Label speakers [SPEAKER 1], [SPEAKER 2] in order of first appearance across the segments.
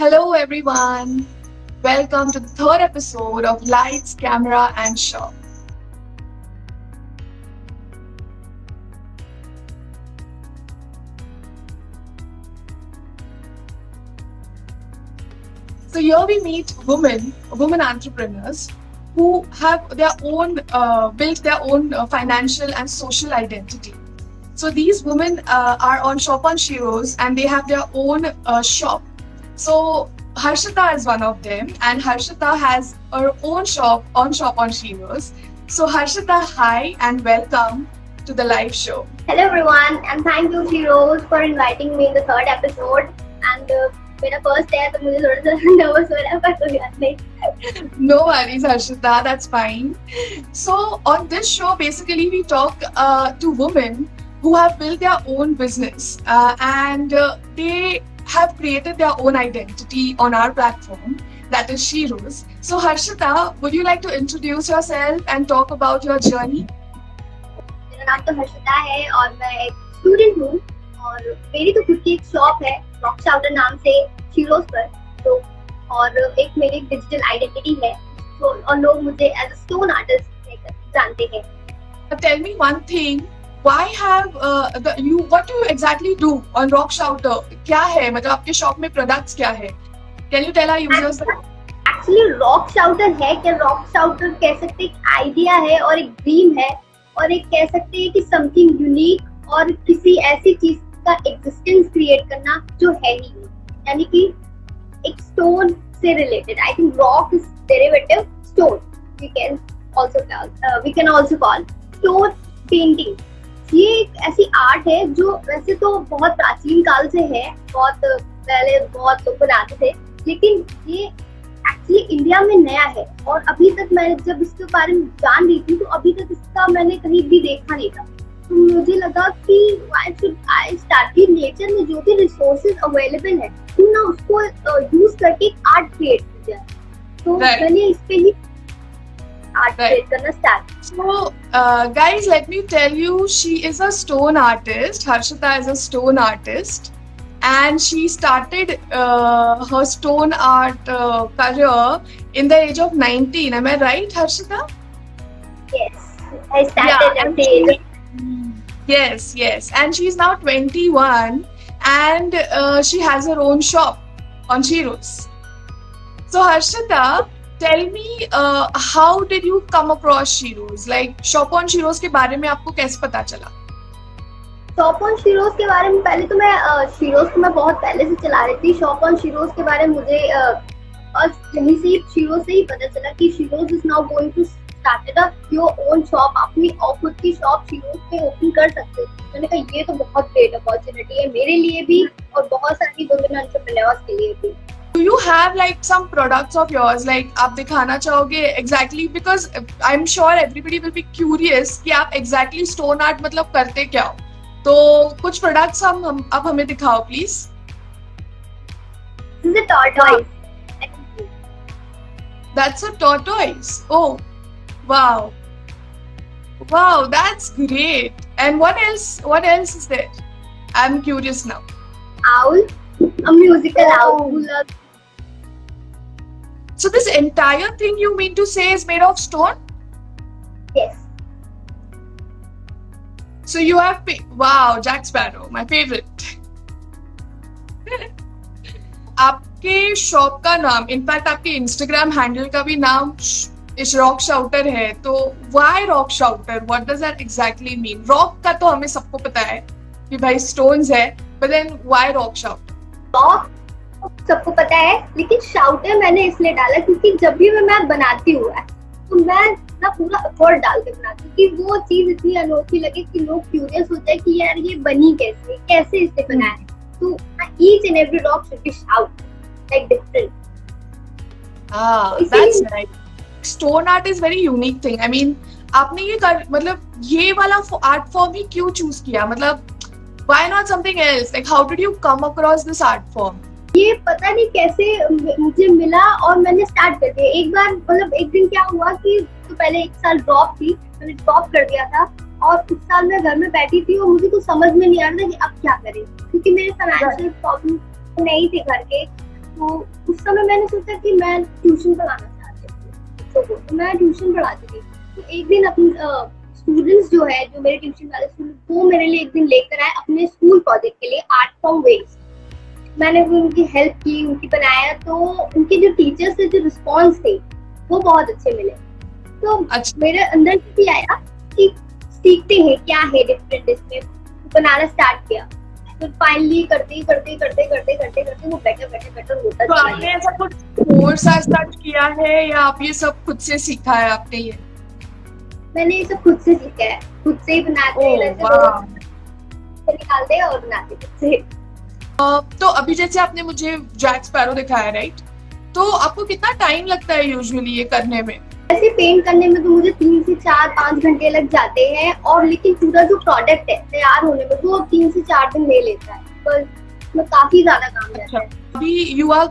[SPEAKER 1] Hello, everyone. Welcome to the third episode of Lights, Camera, and Show. So here we meet women entrepreneurs who have their own, built their own financial and social identity. So these women are on Shop on Shiros and they have their own shop. So Harshita is one of them, and Harshita has her own shop on Shiros. So Harshita, hi and welcome to the live show.
[SPEAKER 2] Hello everyone, and thank you Shiroz for inviting me in the third episode. And मेरा first है तो मुझे थोड़ा सा nervous हो रहा है पर कोई बात नहीं.
[SPEAKER 1] No worries, Harshita, that's fine. So on this show, basically we talk to women who have built their own business and they have created their own identity on our platform, that is Shiros. So Harshita, would you like to introduce yourself and talk about your journey?
[SPEAKER 2] मेरा नाम तो हर्षिता है और मैं एक student हूँ और मेरी तो खुद की एक शॉप है रॉक शाउटर नाम से शीरोज पर. तो और एक मेरी डिजिटल आइडेंटिटी है तो और लोग मुझे एज अ स्टोन आर्टिस्ट जानते हैं.
[SPEAKER 1] Tell me one thing. Why have what do you exactly do on Rock Shouter? क्या है मतलब आपके शॉप में प्रोडक्ट्स क्या है? Can you tell our users that?
[SPEAKER 2] Actually rock शाउटर है क्या रॉक शाउटर कह सकते हैं एक आइडिया है और एक ड्रीम है और एक कह सकते हैं कि समथिंग यूनिक और किसी ऐसी चीज का एग्जिस्टेंस क्रिएट करना जो है ही नहीं, यानी कि एक स्टोन से related. I think rock is derivative stone. We can also call stone painting. ये एक ऐसी आर्ट है जो वैसे तो बहुत प्राचीन काल से है, बहुत पहले बहुत लोग बनाते थे, लेकिन ये एक्चुअली इंडिया में नया है और अभी तक मैं जब इसके बारे में जान रही थी तो अभी तक इसका मैंने कहीं भी देखा नहीं था. तो मुझे लगा कि व्हाई शुड आई स्टार्ट कि नेचर में जो भी रिसोर्सेज अवेलेबल है क्यों ना उसको यूज करके एक आर्ट क्रिएट किया जाए. तो मैंने इस पे ही आर्ट क्रिएट करना start.
[SPEAKER 1] So, guys, let me tell you, she is a stone artist. Harshita is a stone artist, and she started her stone art career in the age of 19. Am I right, Harshita?
[SPEAKER 2] Yes, I started at the age of
[SPEAKER 1] Yes, and she's now 21, and she has her own shop on Shiros. So Harshita, tell me, how did you come across Shiros? Like Shop on Shiros के बारे में आपको कैसे पता चला?
[SPEAKER 2] Shop on Sheroes के बारे में पहले तो मैं शीरोज को मैं बहुत पहले से चला रही थी. शॉप ऑन शीरोज के बारे में मुझे यहीं से शीरोज से ही पता चला कि Sheroes is now going to started up your own shop. अपनी और खुद की शॉप शीरोज पे ओपन कर सकते हो. मैंने कहा ये तो बहुत ग्रेट अपॉर्चुनिटी है मेरे लिए भी और बहुत सारी वुमेन एंटरप्रेन्योर्स के लिए भी.
[SPEAKER 1] Do you have like some products of yours, like आप दिखाना चाहोगे exactly, because I'm sure everybody will be curious कि आप exactly stone art मतलब करते क्या हो? तो कुछ products आप हमें दिखाओ please.
[SPEAKER 2] This is a tortoise.
[SPEAKER 1] That's a tortoise. Oh, wow, that's great. And what else? What else is there? I'm curious now.
[SPEAKER 2] Owl, a musical owl.
[SPEAKER 1] So this entire thing you mean to say is made of stone?
[SPEAKER 2] Yes.
[SPEAKER 1] So you have wow, Jack Sparrow, my favorite. आपके shop का नाम, in fact आपके Instagram handle का भी नाम इस rock शाउटर है. तो why rock शाउटर? What does that exactly mean? Rock का तो हमें सबको पता है कि भाई स्टोन्स है, but then why rock shelter?
[SPEAKER 2] Rock सबको पता है, लेकिन शाउटर मैंने इसलिए डाला क्योंकि जब भी मैं बनाती हूँ तो मैं ना पूरा एफर्ट डाल के बनाती हूँ कि वो चीज इतनी अनोखी लगे कि लोग क्यूरियस हो जाए कि यार ये बनी कैसे इसे बनाया. तो each and every rock should be shout like different.
[SPEAKER 1] That's right. Stone art is very unique thing. I mean, आपने ये मतलब ये वाला आर्ट फॉर्म ही क्यों चूज किया? मतलब why not something else? Like how did you come across this art form?
[SPEAKER 2] ये पता नहीं कैसे मुझे मिला और मैंने स्टार्ट कर दिया. एक बार मतलब एक दिन क्या हुआ कि तो पहले एक साल ड्रॉप थी, मैंने ड्रॉप कर दिया था और उस साल मैं घर में बैठी थी और मुझे कुछ समझ में नहीं आ रहा था कि अब क्या करें क्योंकि मेरे फाइनेंशियल प्रॉब्लम नहीं थे घर के. तो उस समय मैंने सोचा कि मैं ट्यूशन पढ़ाना चाहती हूँ बच्चों को, तो मैं ट्यूशन पढ़ाती थी। तो एक दिन अपने स्टूडेंट्स जो है, जो मेरे ट्यूशन वाले स्टूडेंट, वो मेरे लिए एक दिन लेकर आए अपने स्कूल प्रोजेक्ट के लिए आर्ट फ्रॉम वेस्ट। मैंने भी उनकी हेल्प की, उनकी बनाया, तो उनके जो टीचर्स थे, जो रिस्पॉन्स थे, वो बहुत अच्छे मिले। तो
[SPEAKER 1] अच्छा,
[SPEAKER 2] मेरे अंदर भी आया कि सीखते हैं क्या है डिफरेंट इसमें, बनाना स्टार्ट किया। तो फाइनली करते वो बेटर होता
[SPEAKER 1] तो
[SPEAKER 2] चला
[SPEAKER 1] आपने
[SPEAKER 2] गया।
[SPEAKER 1] ऐसा कुछ कोर्स आज तक किया है या आप ये सब खुद से सीखा है आपने ये?
[SPEAKER 2] मैंने ये सब खुद से सीखा है, खुद से ही बनाते हैं,
[SPEAKER 1] ओह
[SPEAKER 2] वैसे
[SPEAKER 1] वाह।
[SPEAKER 2] रोज निकालते हैं और बनाते खुद से।
[SPEAKER 1] तो अभी जैसे आपने मुझे जैक स्पैरो दिखाया, राइट? तो आपको कितना टाइम लगता है यूजुअली ये करने में?
[SPEAKER 2] ऐसे पेंट करने में तो मुझे 3 से 4-5 घंटे लग जाते हैं, और लेकिन पूरा जो प्रोडक्ट है तैयार होने में वो 3 से 4 दिन ले लेता है, पर इसमें काफी ज्यादा काम रहता है।
[SPEAKER 1] अभी you are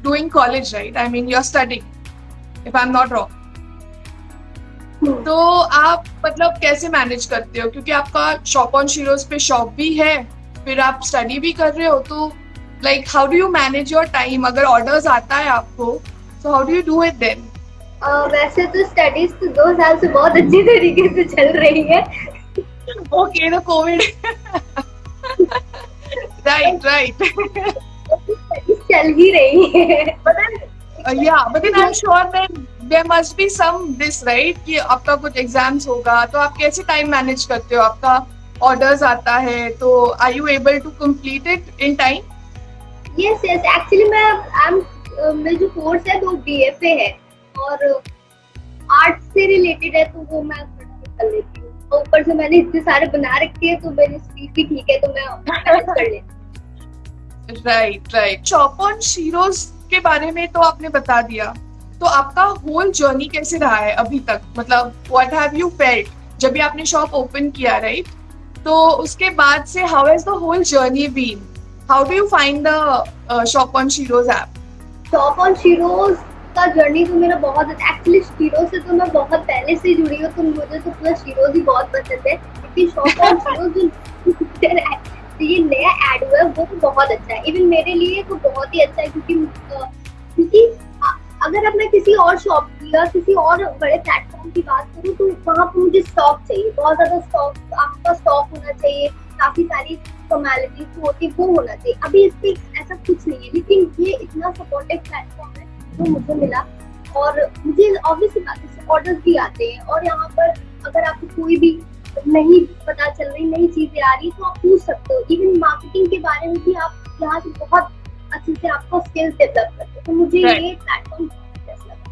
[SPEAKER 1] doing college, right? I mean you are studying, if I am not wrong. तो आप मतलब कैसे मैनेज करते हो, क्योंकि आपका शॉप ऑन शीरोज पे शॉप भी है, फिर आप स्टडी भी कर रहे हो, तो like how do you manage your time? अगर ऑर्डर्स आता है आपको, तो how do you do it then?
[SPEAKER 2] वैसे तो स्टडीज तो 2 साल से बहुत अच्छी तरीके से चल रही है।
[SPEAKER 1] Okay, the Covid. Right right.
[SPEAKER 2] Studies चल ही रही है।
[SPEAKER 1] but then I'm sure that there must be some this, right? कि आपका कुछ एग्जाम्स होगा, तो आप कैसे टाइम मैनेज करते हो? आपका ऑर्डर्स आता है, तो are you able to complete it in time?
[SPEAKER 2] Yes actually मेरा जो कोर्स है वो बीएफए है, और आर्ट से रिलेटेड है, तो वो मैं कर लेती हूँ। और ऊपर से मैंने इतने सारे बना रखे हैं, तो मेरी स्पीड भी ठीक है, तो मैं मैनेज कर लेती हूँ।
[SPEAKER 1] राइट। शॉप ऑन शीरोज के बारे में तो आपने बता दिया, तो आपका होल जर्नी कैसे रहा है अभी तक? मतलब व्हाट हैव यू फेल्ट जब भी आपने शॉप ओपन किया, राइट? तो उसके बाद से how has the whole journey been? How do you find the shop on Sheroes app?
[SPEAKER 2] Shop on Sheroes का जर्नी तो मेरा बहुत, एक्चुअली शीरोज से तो मैं बहुत पहले से जुड़ी हूँ, तो मुझे तो पूरा शीरोज ही बहुत पसंद है। लेकिन शॉप ऑन शीरोज जो ये नया एड हुआ है वो भी बहुत अच्छा है, इवन मेरे लिए तो बहुत ही अच्छा है, क्योंकि अगर अब मैं किसी और शॉप या किसी और बड़े प्लेटफॉर्म की बात करूँ, तो वहाँ पर मुझे स्टॉक चाहिए, बहुत ज्यादा स्टॉक, आपका स्टॉक होना चाहिए, काफी सारी फॉर्मेलिटीज होती वो होना चाहिए। अभी इस पे ऐसा कुछ नहीं है, लेकिन ये इतना सपोर्टिव प्लेटफॉर्म है जो मुझे मिला, और मुझे ऑब्वियसली बात है ऑर्डर्स भी आते हैं, और यहाँ पर अगर आपको कोई भी नहीं पता चल रही, नई चीजें आ रही, तो आप पूछ सकते हो। इवन मार्केटिंग के बारे में भी आप यहाँ से बहुत अच्छे से आपको स्किल्स डेवलप करते हो, तो मुझे ये प्लेटफॉर्म बेस्ट लगा।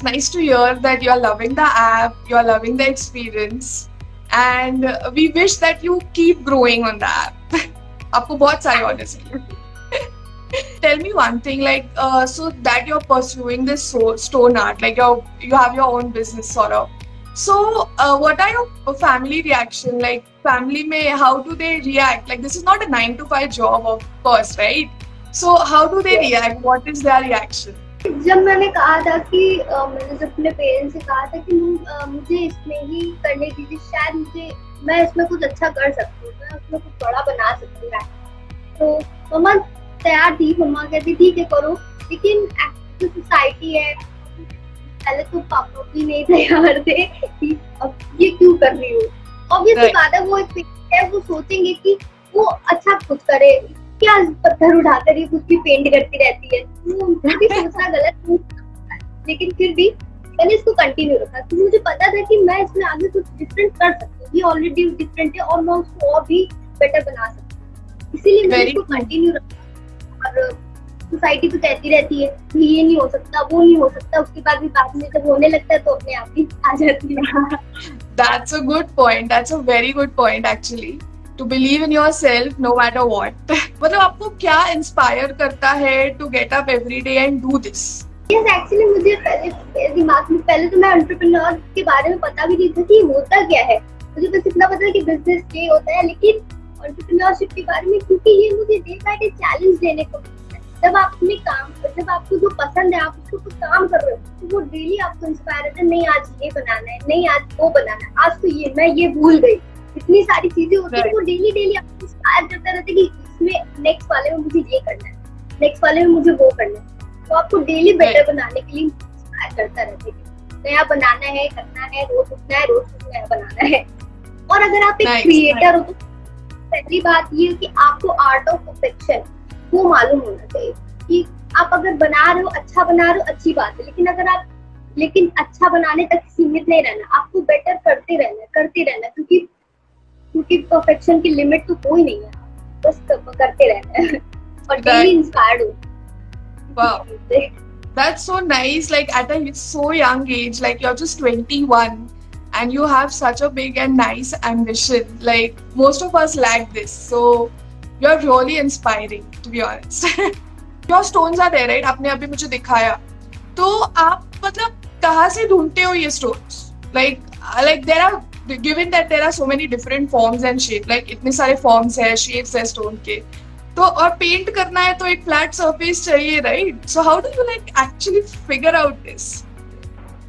[SPEAKER 1] Nice to hear that you are loving the app, you are loving the experience, and we wish that you keep growing on the app. आपको बहुत सारे orders मिले। Tell me one thing, like so that you're pursuing this stone art, like you have your own business sort of. So what are your family reaction? Like family में how do they react? Like this is not a 9 to 5 job, of course, right? So how do they react? What is their reaction?
[SPEAKER 2] जब मैंने कहा था कि मैंने जब अपने parents से कहा था कि मुझे इसमें ही करने दीजिए, शायद मैं इसमें कुछ अच्छा कर सकती हूँ, मैं उसमें कुछ बड़ा बना सकती हूँ, तो मम्मा तैयार थी। मम्मा कहती ठीक है करो, लेकिन जो सोसाइटी है, पहले तो पापा भी नहीं तैयार थे कि अब ये क्यों कर रही हूँ। ऑब्वियसली बात है, वो एक है, वो सोचेंगे कि वो अच्छा कुछ करे, क्या पत्थर उठाकर ही कुछ भी पेंट करती रहती है, वो भी सोचना गलत नहीं, लेकिन फिर भी मैंने इसको कंटिन्यू रखा, क्योंकि मुझे पता था कि मैं इसमें आगे कुछ डिफरेंट कर सकती हूँ। ये ऑलरेडी डिफरेंट है और मैं उसको और भी बेटर बना सकती हूँ, इसीलिए मैंने इसको कंटिन्यू रखा। और सोसाइटी तो कहती रहती है कि ये नहीं हो सकता, वो नहीं हो सकता, उसके बाद भी बाद में जब होने लगता है तो अपने आप ही आ जाती है।
[SPEAKER 1] That's a good point. That's a very good point actually. To believe in yourself no matter what. मतलब आपको क्या इंस्पायर करता है to get up every day and do this?
[SPEAKER 2] Yes, actually मुझे पहले दिमाग में पहले तो मैं एंटरप्रेन्योर के बारे में पता भी नहीं था कि होता क्या है। मुझे बस इतना पता है कि बिजनेस ये होता है, लेकिन एंटरप्रेन्योरशिप के बारे में, क्योंकि ये मुझे डे बाय डे चैलेंज देने को मिलता है। जब आप अपने काम, जब आपको जो पसंद है आप उसको कुछ काम कर रहे हो, तो वो डेली आपको इंस्पायर होता है, नहीं आज ये बनाना है, नहीं आज वो बनाना है, आज तो ये मैं ये भूल गई। इतनी सारी चीजें होती है, वो डेली आपको इंस्पायर करता रहता है कि इसमें नेक्स्ट वाले में मुझे ये करना है। नेक्स्ट वाले में मुझे वो करना है। तो आपको डेली बेटर
[SPEAKER 1] Right.
[SPEAKER 2] बनाने के लिए इंस्पायर करता रहता है कि नया बनाना है, करना है, रोज उठना है, रोज कुछ नया बनाना है। और अगर आप एक
[SPEAKER 1] Nice.
[SPEAKER 2] क्रिएटर हो तो पहली बात ये है कि आपको आर्ट ऑफ परफेक्शन वो मालूम होना चाहिए कि आप अगर बना रहे हो, अच्छा बना रहे हो, अच्छी बात है, लेकिन अच्छा बनाने तक सीमित नहीं रहना, आपको बेटर करते रहना, क्योंकि परफेक्शन की लिमिट तो कोई नहीं है, बस करते रहना है और डेली इंस्पायर्ड हो।
[SPEAKER 1] Wow. That's so nice. Like at a so young age, like you're just 21 and you have such a big and nice ambition. Like most of us lack this. So you're really inspiring, to be honest. Your stones are there, right? आपने अभी मुझे दिखाया. तो आप मतलब कहाँ से ढूंढते हो ये stones? Like there are, given that there are so many different forms and shape, like इतने सारे forms है, shapes है stone के. तो और पेंट करना है तो एक फ्लैट सरफेस चाहिए, right? So how do you like actually figure out this?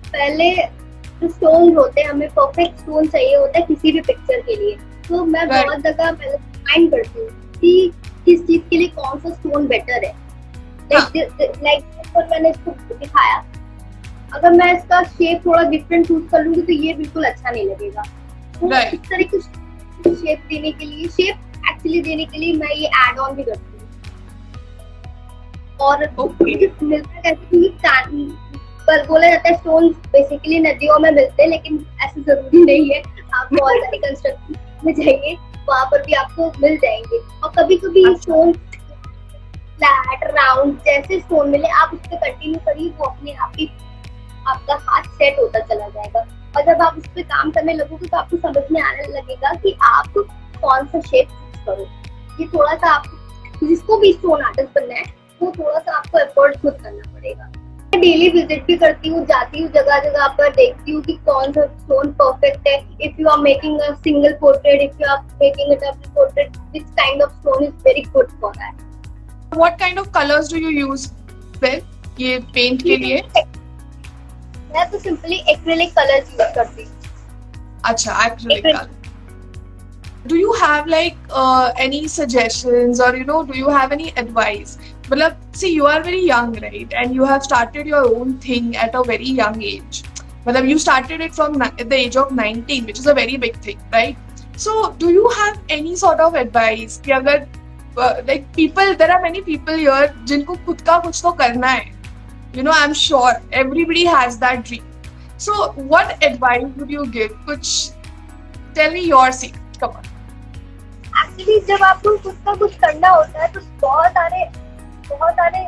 [SPEAKER 2] पहले जो स्टोन होते हैं, हमें परफेक्ट स्टोन चाहिए होता है किसी भी पिक्चर के लिए। तो मैं
[SPEAKER 1] Right.
[SPEAKER 2] बहुत जगह पहले फाइंड करती हूँ कि किस चीज के लिए कौन सा स्टोन बेटर है। लाइक मैंने इसको दिखाया, अगर मैं इसका शेप थोड़ा डिफरेंट चूज कर लूंगी तो ये बिल्कुल अच्छा नहीं लगेगा। तो
[SPEAKER 1] Right.
[SPEAKER 2] इस तरह की शेप देने के लिए मैं ये ऐड ऑन भी करती हूँ। और
[SPEAKER 1] Okay.
[SPEAKER 2] मिलता कैसे कि पर बोला जाता है स्टोन बेसिकली नदियों में मिलते हैं, लेकिन ऐसा जरूरी नहीं है। आप बहुत सारी कंस्ट्रक्शन में जाइए, वहां पर भी आपको मिल जाएंगे। और कभी कभी स्टोन फ्लैट राउंड जैसे स्टोन मिले, आप उस पर कंटिन्यू करिए, वो अपने आप ही आपका हाथ सेट होता चला जाएगा। और जब आप उस पर काम करने लगोगे तो आपको समझ में आने लगेगा कि आप कौन सा शेप चूज करो। ये थोड़ा सा आपको, जिसको भी स्टोन आर्टिस्ट बनना है, वो थोड़ा सा आपको एफर्ट खुद करना पड़ेगा। मैं डेली विजिट भी करती हूँ, जाती हूँ जगह जगह पर, देखती हूँ कि कौन सा स्टोन परफेक्ट है। If you are making a single portrait, if you are making a double portrait, which kind of stone is very good for that.
[SPEAKER 1] What kind of colors do you use then ये paint के लिए?
[SPEAKER 2] मैं तो simply acrylic colours use करती हूँ।
[SPEAKER 1] अच्छा, acrylic color. Do you have like any suggestions, or do you have any advice? Matlab, see, you are very young, right? And you have started your own thing at a very young age. Matlab, you started it from at the age of 19, which is a very big thing, right? So do you have any sort of advice कि अगर like people, there are many people here जिनको खुद का कुछ तो करना है. I'm sure everybody has that dream. So what advice would you give? कुछ tell me your secret. Come on.
[SPEAKER 2] Actually जब आपको खुद का कुछ करना होता है तो बहुत सारे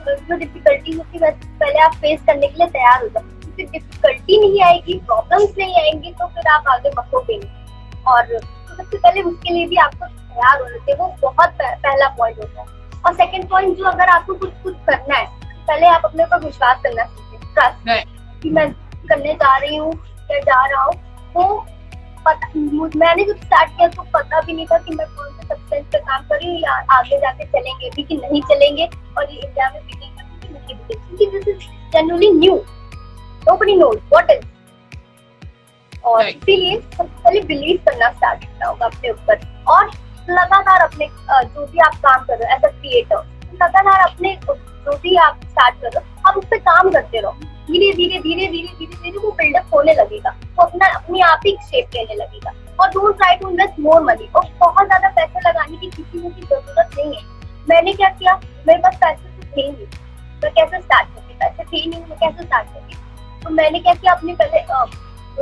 [SPEAKER 2] जो डिफिकल्टी होती है पहले आप फेस करने के लिए तैयार हो जाओ। क्योंकि डिफिकल्टी नहीं आएगी, प्रॉब्लम्स नहीं आएंगी तो फिर आप आगे बढ़ोगे नहीं। और तो सबसे पहले उसके लिए भी आपको तैयार होना चाहिए, वो बहुत पहला पॉइंट होता है। और सेकंड पॉइंट, जो अगर आपको कुछ करना है, पहले आप अपने ऊपर विश्वास करना सीखें, ट्रस्ट कि मैं करने जा रही हूँ या जा रहा हूँ। वो मैंने जब स्टार्ट किया तो पता भी नहीं था कि मैं कौन से सब्सटेंस पे काम कर रही हूँ, या आगे जाके चलेंगे भी कि नहीं चलेंगे, और ये इंडिया में बिकेगा कि नहीं बिकेगा, क्योंकि this is generally new, nobody knows what is. और इसीलिए सबसे पहले बिलीव करना स्टार्ट करना होगा अपने ऊपर, और लगातार अपने जो भी आप काम कर रहे हो एज अ क्रिएटर, लगातार अपने जो भी आप स्टार्ट कर रहे हो आप उस पर काम करते रहो। धीरे धीरे वो बिल्डअप होने लगेगा, वो अपने आप ही शेप लेने लगेगा। और don't try to invest more money, और बहुत ज्यादा पैसे लगाने की किसी को की जरूरत नहीं है। मैंने क्या किया, मेरे पास पैसे तो थे नहीं, मैं कैसे स्टार्ट करती, पैसे थे नहीं, मैं कैसे स्टार्ट करती। तो मैंने क्या किया, अपने पहले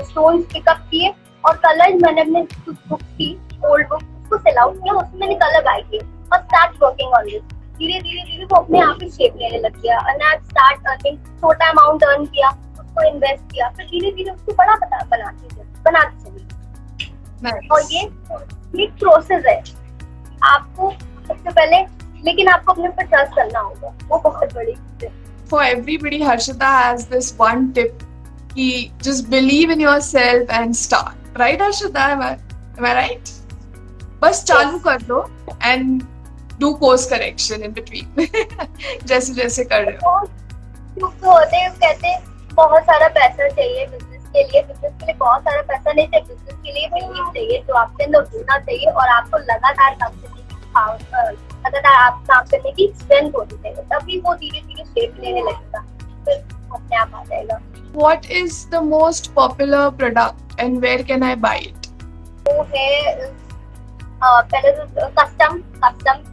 [SPEAKER 2] स्टोन्स पिकअप किए और कलर मैंने अपने बुक की ओल्ड बुक उसको सेल आउट किया, उसमें मैंने कलर बाय किए और स्टार्ट वर्किंग ऑन दिस। धीरे धीरे वो अपने आप ही शेप लेने लग गया। एंड आई स्टार्ट अर्निंग, छोटा अमाउंट अर्न किया, उसको इन्वेस्ट किया, फिर धीरे धीरे उसको बड़ा बनाती चली। और ये एक प्रोसेस है, आपको सबसे पहले, लेकिन आपको अपने ऊपर ट्रस्ट करना होगा, वो बहुत बड़ी चीज है।
[SPEAKER 1] For everybody, Harshita has this one tip कि just believe in yourself and start. Right, Harshita? Am I right? बस चालू कर दो and do course correction in between जैसे जैसे कर रहे हो।
[SPEAKER 2] कहते हैं बहुत सारा पैसा चाहिए बिजनेस के लिए बहुत सारा पैसा नहीं चाहिए, बिजनेस के लिए बिलीव चाहिए, जो आपके अंदर होना चाहिए और आपको लगातार काम करने की लगातार आप काम करने की स्ट्रेंथ होनी चाहिए, तभी वो धीरे धीरे शेप लेने लगेगा, फिर अपने आप आ जाएगा।
[SPEAKER 1] What is the most popular product and where can I buy it?
[SPEAKER 2] वो है पहले तो कस्टम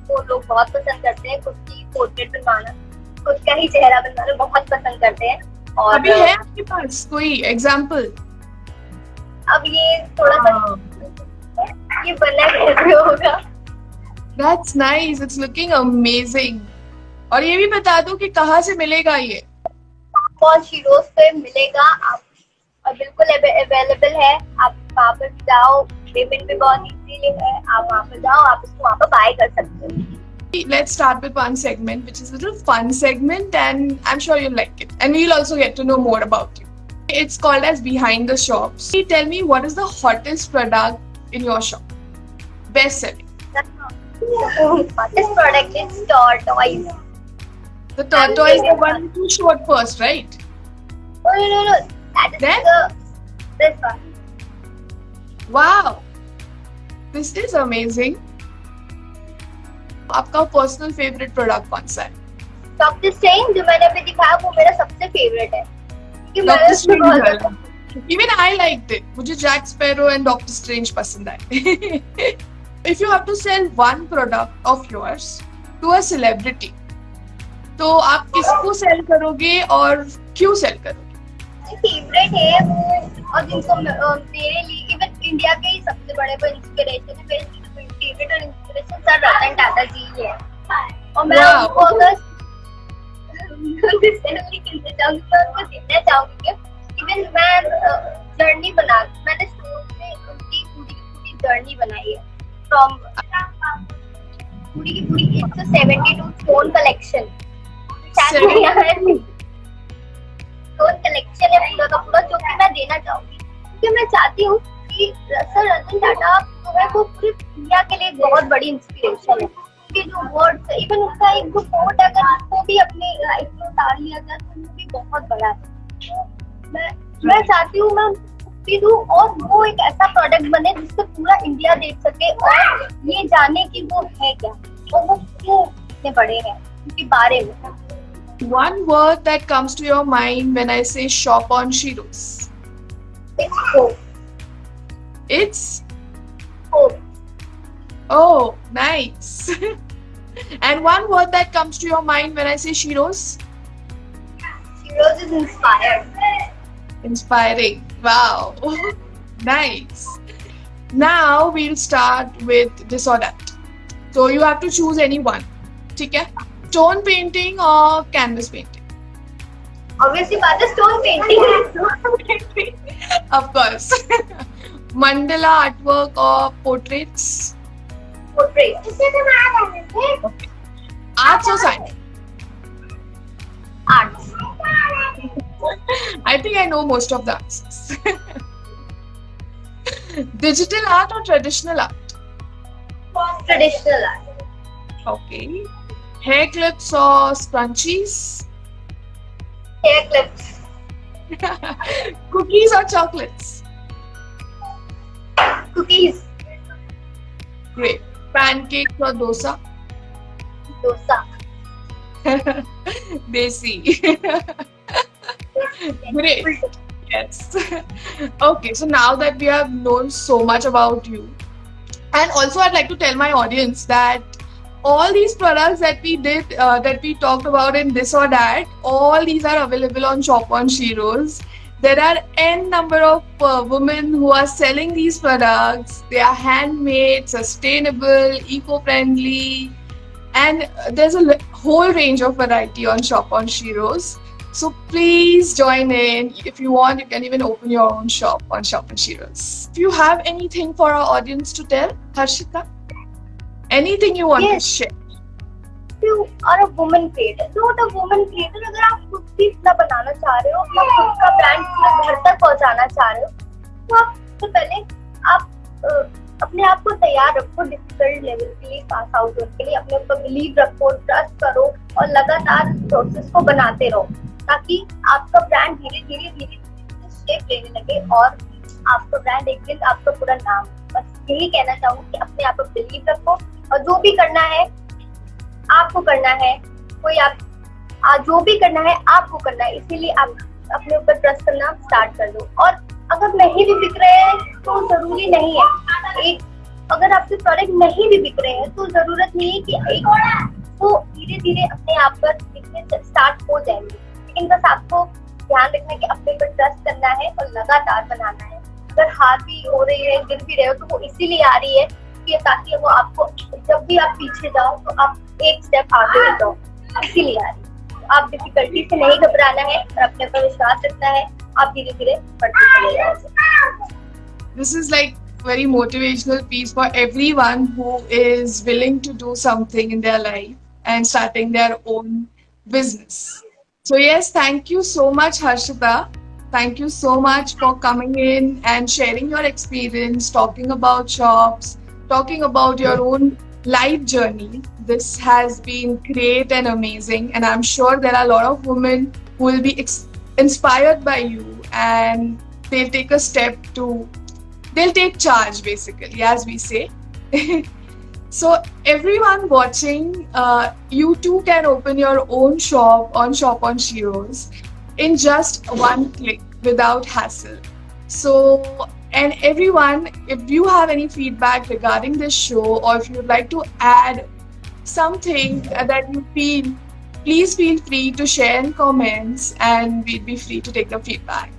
[SPEAKER 2] वो लोग बहुत पसंद करते हैं, खुद की पोर्ट्रेट बनवाना, खुद का ही चेहरा बनवाना बहुत पसंद करते हैं। और
[SPEAKER 1] अभी है आपके पास कोई एग्जाम्पल?
[SPEAKER 2] अब ये थोड़ा सा ये बना कैसे होगा?
[SPEAKER 1] That's nice. It's looking amazing. और ये भी बता दो कि कहाँ से मिलेगा ये?
[SPEAKER 2] और शीरोज पे मिलेगा आप, और बिल्कुल अवेलेबल है, आप वहाँ पर जाओ, पेमेंट भी बहुत इजीली है, आप वहाँ पर जाओ, आप इसको वहाँ पर बाय कर सकते हो।
[SPEAKER 1] Let's start with one segment, which is a little fun segment, and I'm sure you'll like it. And we'll also get to know more about you. It's called as Behind the Shops. Tell me, what is the hottest product in your shop? Best selling.
[SPEAKER 2] This product is tortoise.
[SPEAKER 1] The tortoise, the one who showed first, right?
[SPEAKER 2] Oh, no. That is
[SPEAKER 1] Then?
[SPEAKER 2] this one.
[SPEAKER 1] Wow. This is amazing. आपका personal favourite product कौन सा है?
[SPEAKER 2] Doctor strange जो मैंने अभी दिखाया वो मेरा सबसे फेवरेट है, क्योंकि मैंने
[SPEAKER 1] डॉक्टर
[SPEAKER 2] उसको बहुत
[SPEAKER 1] Strange, even I liked it. मुझे Jack Sparrow and Doctor Strange पसंद आए. If you have to sell one product of yours to a celebrity, तो आप किसको सेल करोगे और क्यों सेल करोगे?
[SPEAKER 2] फेवरेट है वो, और जिनको मेरे लिए इवन इंडिया के ही सबसे बड़े वो इंस्पिरेशन है, मेरे फेवरेट और इंस्पिरेशन सर रतन टाटा जी ही है। और मैं उनको अगर उनको देना चाहूंगी, इवन मैं जर्नी मैंने स्टोर में उनकी पूरी जर्नी बनाई है, फ्रॉम पूरी की पूरी 172 स्टोन कलेक्शन कलेक्शन है पूरा का पूरा, जो कि मैं देना चाहूंगी, क्योंकि मैं चाहती हूँ कि सर रतन टाटा जो है वो पूरी दुनिया के लिए बहुत बड़ी इंस्पिरेशन है। उनके जो वर्ड्स, इवन उनका एक जो कोट अगर उसको भी अपनी लाइफ में उतार लिया जाए तो वो भी बहुत बड़ा है। मैं चाहती हूँ मैं भी दूँ और वो एक ऐसा प्रोडक्ट बने जिससे पूरा इंडिया देख सके और ये जाने कि वो है क्या और वो क्यों इतने बड़े हैं उनके बारे में।
[SPEAKER 1] One word that comes to your mind when I say shop on Shiro's.
[SPEAKER 2] It's hope.
[SPEAKER 1] It's
[SPEAKER 2] Hope.
[SPEAKER 1] oh, nice. And one word that comes to your mind when I say Shiro's?
[SPEAKER 2] Shiro's is inspired.
[SPEAKER 1] Inspiring. Wow. Nice. Now we'll start with this or that. So you have to choose any one. ठीक है? Stone painting or canvas painting?
[SPEAKER 2] Obviously, बात है stone painting.
[SPEAKER 1] Of course. Mandala artwork or portraits?
[SPEAKER 2] Portrait.
[SPEAKER 1] Okay. Arts or science?
[SPEAKER 2] Arts.
[SPEAKER 1] I think I know most of the answers. Digital art or traditional art?
[SPEAKER 2] Traditional art.
[SPEAKER 1] Okay. Hair clips or scrunchies?
[SPEAKER 2] Hair clips.
[SPEAKER 1] Cookies or chocolates?
[SPEAKER 2] Cookies.
[SPEAKER 1] Great. Pancakes or dosa?
[SPEAKER 2] Dosa.
[SPEAKER 1] Desi. Great. Yes. Okay, so now that we have known so much about you, and also I'd like to tell my audience that all these products that we did, that we talked about in this or that, all these are available on Shop on Shiro's. There are n number of women who are selling these products. They are handmade, sustainable, eco-friendly, and there's a whole range of variety on Shop on Shiro's. So please join in. If you want, you can even open your own shop on Shop on Shiro's. If you have anything for our audience to tell, Harshita? Anything you want to share?
[SPEAKER 2] You are a woman creator. So what a woman creator, अगर आप खुद भी इतना बनाना चाह रहे हो, अपना खुद का ब्रांड पूरे घर तक पहुंचाना चाह रहे हो, तो आप सबसे पहले आप अपने आप को तैयार रखो डिफिकल्ट लेवल के लिए, पास आउट होने के लिए, अपने ऊपर बिलीव रखो, ट्रस्ट करो और लगातार प्रोसेस को बनाते रहो, ताकि आपका ब्रांड धीरे धीरे शेप लेने लगे और आपका ब्रांड एक दिन आपका पूरा नाम। बस यही कहना चाहूँगी कि अपने आप पर बिलीव रखो और जो भी करना है आपको करना है, कोई आप जो भी करना है आपको करना है, इसीलिए आप अपने ऊपर ट्रस्ट करना स्टार्ट कर दो। और अगर नहीं भी बिक रहे हैं तो जरूरी नहीं है, एक अगर आपके प्रोडक्ट नहीं भी बिक रहे हैं तो जरूरत नहीं है कि एक वो धीरे धीरे अपने आप पर बिकने स्टार्ट हो जाएंगे, लेकिन बस आपको ध्यान रखना है कि अपने ऊपर ट्रस्ट करना है और लगातार बनाना है। अगर हार भी हो रही है, गिर भी रहे हो, तो वो इसीलिए आ रही है कि ताकि वो आपको जब भी आप पीछे जाओ तो आप एक स्टेप आगे जाओ, इसीलिए आ रही है। तो आप डिफिकल्टी से नहीं घबराना है और अपने पर विश्वास रखना है, आप धीरे धीरे बढ़ते चले जाओगे।
[SPEAKER 1] This is like very motivational piece for everyone who is willing to do something in their life and starting their own business. So yes, thank you so much, Harshita. Thank you so much for coming in and sharing your experience, talking about shops, talking about your own life journey. This has been great and amazing, and I'm sure there are a lot of women who will be inspired by you, and they'll take a step to they'll take charge, basically, as we say. So everyone watching, you too can open your own shop on Sheroes in just one click without hassle. So, and everyone, if you have any feedback regarding this show, or if you'd like to add something that you feel, please feel free to share in comments, and we'd be free to take the feedback.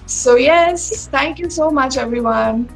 [SPEAKER 1] So yes, thank you so much, everyone.